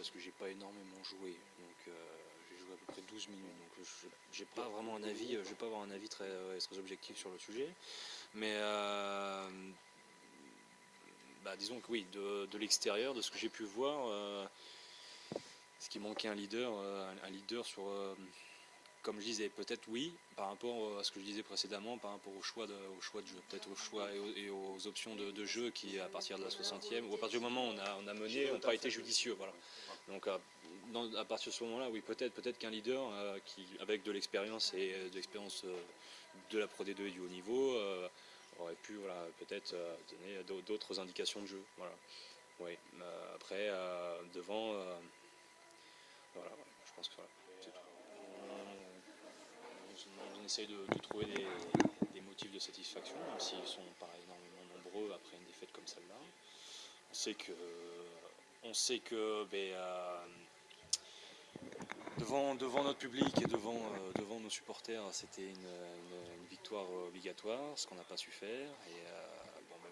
parce que j'ai pas énormément joué. Donc j'ai joué à peu près 12 minutes. Donc j'ai pas vraiment un avis, je vais pas avoir un avis très objectif sur le sujet. Mais disons que oui, de l'extérieur, de ce que j'ai pu voir, ce qui manquait un leader sur comme je disais, peut-être oui, par rapport à ce que je disais précédemment, par rapport au choix de jeu, peut-être au choix et aux options de jeu qui, à partir de la 60e, ou à partir du moment où on a mené, n'ont pas été judicieux. Voilà. Donc à partir de ce moment-là, oui, peut-être qu'un leader qui, avec de l'expérience et de l'expérience de la Pro D2 et du haut niveau, aurait pu peut-être donner d'autres indications de jeu. Voilà. Oui. Après, devant, voilà, je pense que voilà, c'est tout. On essaye de trouver des motifs de satisfaction, même s'ils sont pas énormément nombreux après une défaite comme celle-là. On sait que devant notre public et devant nos supporters, c'était une victoire obligatoire, ce qu'on n'a pas su faire. Et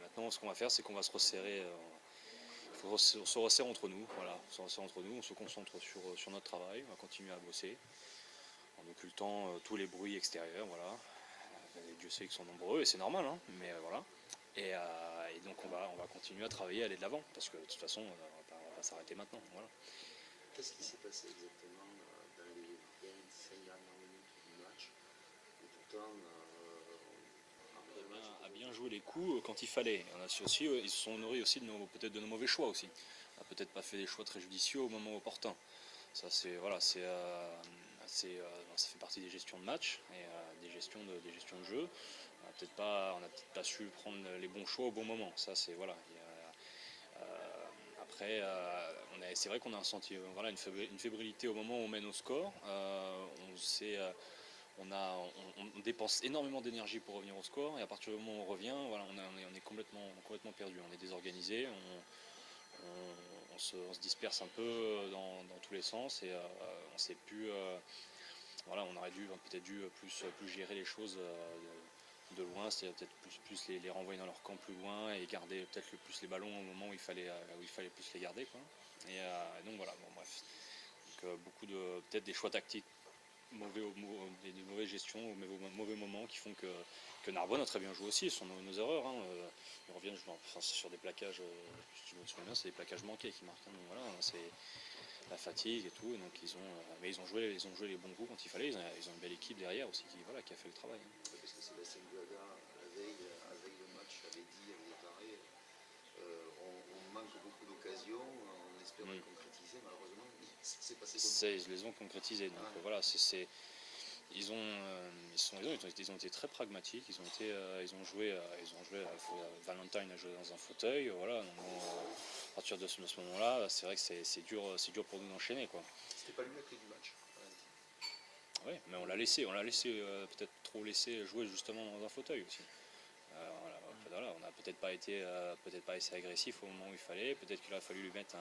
maintenant, ce qu'on va faire, c'est qu'on va se resserrer. On se resserre entre nous, voilà, on se concentre sur notre travail, on va continuer à bosser en occultant tous les bruits extérieurs, voilà. Dieu sait qu'ils sont nombreux et c'est normal, hein, mais voilà. Et donc on va continuer à travailler, à aller de l'avant, parce que de toute façon, on va pas s'arrêter maintenant, voilà. Qu'est-ce qui s'est passé exactement dans les 25 dernières minutes du match? Et pourtant, A bien joué les coups quand il fallait. On a aussi, ils se sont nourris aussi peut-être de nos mauvais choix aussi. On n'a peut-être pas fait des choix très judicieux au moment opportun. Ça c'est voilà, ça fait partie des gestions de match et des gestions de jeu. On n'a peut-être pas su prendre les bons choix au bon moment. Ça c'est voilà. Après, c'est vrai qu'on a ressenti une fébrilité au moment où on mène au score. On dépense énormément d'énergie pour revenir au score et à partir du moment où on revient, voilà, on est complètement perdu, on est désorganisé, on se disperse un peu dans tous les sens et on sait plus. Voilà, on aurait peut-être dû plus gérer les choses de loin, c'est-à-dire peut-être plus les renvoyer dans leur camp plus loin et garder peut-être plus les ballons au moment où il fallait plus les garder, quoi. Et donc voilà, bon bref. Donc, peut-être des choix tactiques des mauvaises gestions, au mauvais moments qui font que Narbonne a très bien joué aussi, ce sont nos erreurs. Hein. Ils reviennent sur des plaquages, si je me souviens bien, c'est des plaquages manqués qui marquent. Hein. Donc voilà, c'est la fatigue et tout. Et donc mais ils ont joué les bons coups quand il fallait. Ils ont une belle équipe derrière aussi qui a fait le travail. Hein. parce que Sébastien Guada, la veille le match, avait dit, avait déclaré on manque beaucoup d'occasions, on espère les concrétiser, malheureusement, c'est passé comme ça. Ils les ont concrétisés. Donc voilà, ils ont été très pragmatiques. Ils ont joué. Valentine a joué dans un fauteuil. Voilà. Donc, à partir de ce moment-là, c'est vrai que c'est dur pour nous d'enchaîner, quoi. C'était pas lui la clé du match. Oui, mais on l'a laissé peut-être trop laissé jouer justement dans un fauteuil aussi. Voilà, on n'a peut-être pas été assez agressif au moment où il fallait. Peut-être qu'il aurait fallu lui mettre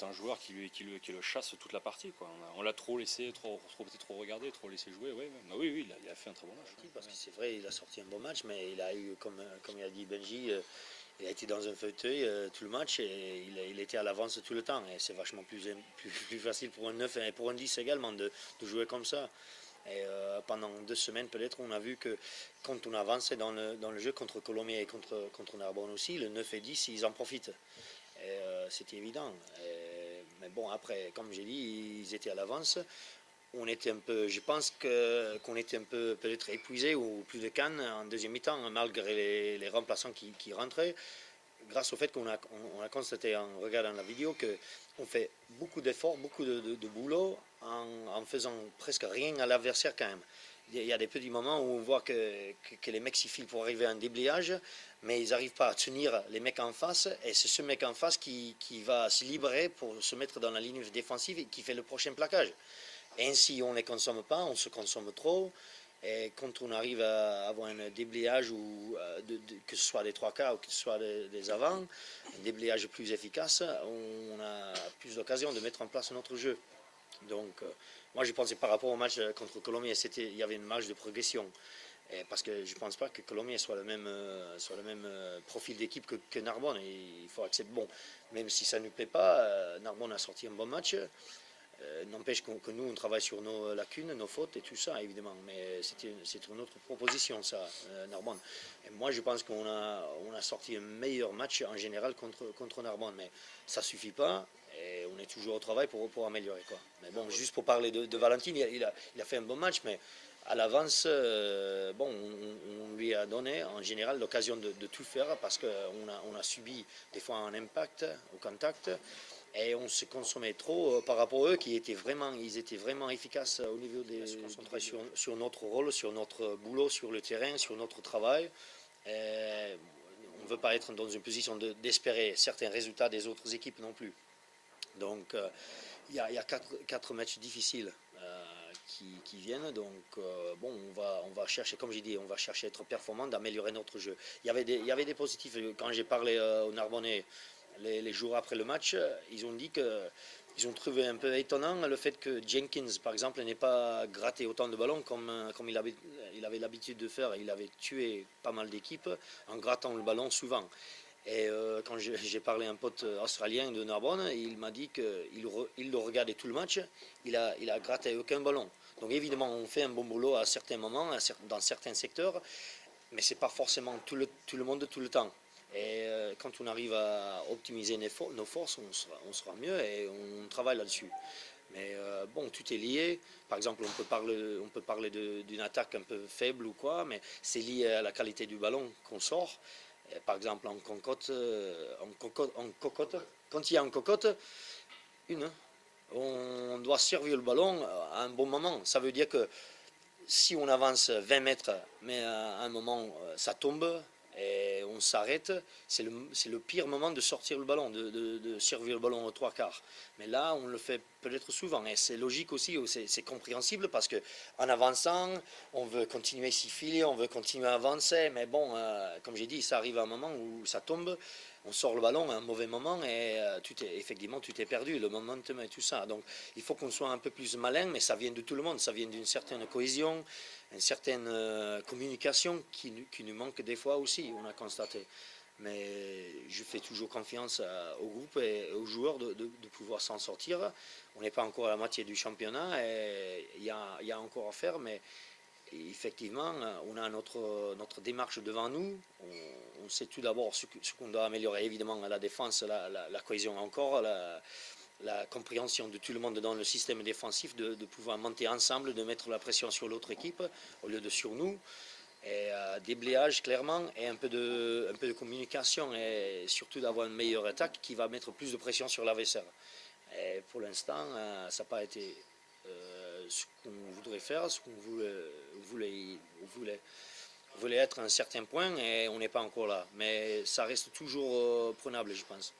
un joueur qui le chasse toute la partie, quoi. On l'a trop laissé, peut-être trop regardé, trop laissé jouer. Ouais. Bah oui, il a fait un très bon match. Parce que c'est vrai, il a sorti un bon match, mais il a eu, comme il a dit Benji, il a été dans un fauteuil tout le match et il était à l'avance tout le temps. Et c'est vachement plus facile pour un 9 et pour un 10 également de jouer comme ça. Et pendant 2 semaines peut-être, on a vu que quand on avançait dans le jeu contre Colomiers et contre Narbonne aussi, le 9 et 10, ils en profitent. Et c'était évident. Mais bon, après, comme j'ai dit, ils étaient à l'avance. Je pense qu'on était un peu peut-être épuisé ou plus de cannes en deuxième mi-temps, malgré les remplaçants qui rentraient, grâce au fait qu'on a constaté en regardant la vidéo qu'on fait beaucoup d'efforts, beaucoup de boulot en faisant presque rien à l'adversaire quand même. Il y a des petits moments où on voit que les mecs s'y filent pour arriver à un déblayage, mais ils n'arrivent pas à tenir les mecs en face, et c'est ce mec en face qui va se libérer pour se mettre dans la ligne défensive et qui fait le prochain plaquage. Ainsi, on ne les consomme pas, on se consomme trop. Et quand on arrive à avoir un déblayage, que ce soit des 3 quarts ou que ce soit des avants, un déblayage plus efficace, on a plus d'occasion de mettre en place notre jeu. Donc, moi, je pensais par rapport au match contre Colombie, il y avait une marge de progression. Et parce que je ne pense pas que Colomiers soit le même profil d'équipe que Narbonne. Et il faut accepter. Bon, même si ça ne nous plaît pas, Narbonne a sorti un bon match. N'empêche que nous, on travaille sur nos lacunes, nos fautes et tout ça, évidemment. Mais c'est une autre proposition, ça, Narbonne. Et moi, je pense qu'on a sorti un meilleur match en général contre Narbonne. Mais ça ne suffit pas. Et on est toujours au travail pour améliorer, quoi. Mais bon, juste pour parler de Valentine, il a fait un bon match, mais à l'avance, bon, on lui a donné en général l'occasion de tout faire parce qu'on a subi des fois un impact au contact. Et on se consommait trop par rapport à eux ils étaient vraiment efficaces au niveau des concentrations sur notre rôle, sur notre boulot, sur le terrain, sur notre travail. Et on ne veut pas être dans une position d'espérer certains résultats des autres équipes non plus. Donc il y a quatre matchs difficiles qui viennent. Donc bon, on va chercher, comme j'ai dit, on va chercher à être performant, d'améliorer notre jeu. Il y avait des positifs. Quand j'ai parlé aux Narbonnais les jours après le match, ils ont dit qu'ils ont trouvé un peu étonnant le fait que Jenkins, par exemple, n'ait pas gratté autant de ballons comme il avait l'habitude de faire. Il avait tué pas mal d'équipes en grattant le ballon souvent. Et quand j'ai parlé à un pote australien de Narbonne, il m'a dit qu'il le regardait tout le match, il a gratté aucun ballon. Donc évidemment, on fait un bon boulot à certains moments, dans certains secteurs, mais ce n'est pas forcément tout le monde tout le temps. Et quand on arrive à optimiser nos forces, on sera mieux et on travaille là-dessus. Mais bon, tout est lié. Par exemple, on peut parler d'une attaque un peu faible ou quoi, mais c'est lié à la qualité du ballon qu'on sort. Par exemple, en cocotte, quand il y a en cocotte, on doit servir le ballon à un bon moment. Ça veut dire que si on avance 20 mètres, mais à un moment ça tombe et on s'arrête, c'est le pire moment de sortir le ballon, de servir le ballon aux trois quarts. Mais là, on le fait peut-être souvent et c'est logique aussi, c'est compréhensible parce qu'en avançant, on veut continuer à s'y filer, on veut continuer à avancer, mais bon, comme j'ai dit, ça arrive à un moment où ça tombe. On sort le ballon à un mauvais moment et effectivement tout est perdu, le momentum et tout ça. Donc il faut qu'on soit un peu plus malin, mais ça vient de tout le monde, ça vient d'une certaine cohésion, une certaine communication qui nous manque des fois aussi, on a constaté. Mais je fais toujours confiance au groupe et aux joueurs de pouvoir s'en sortir. On n'est pas encore à la moitié du championnat et il y a encore à faire, mais effectivement, on a notre démarche devant nous. On sait tout d'abord ce qu'on doit améliorer, évidemment, à la défense, la cohésion encore, la compréhension de tout le monde dans le système défensif, de pouvoir monter ensemble, de mettre la pression sur l'autre équipe au lieu de sur nous. Et déblayage clairement et un peu de communication et surtout d'avoir une meilleure attaque qui va mettre plus de pression sur l'adversaire. Et pour l'instant, ça n'a pas été ce qu'on voudrait faire, ce qu'on voulait être à un certain point et on n'est pas encore là. Mais ça reste toujours prenable, je pense.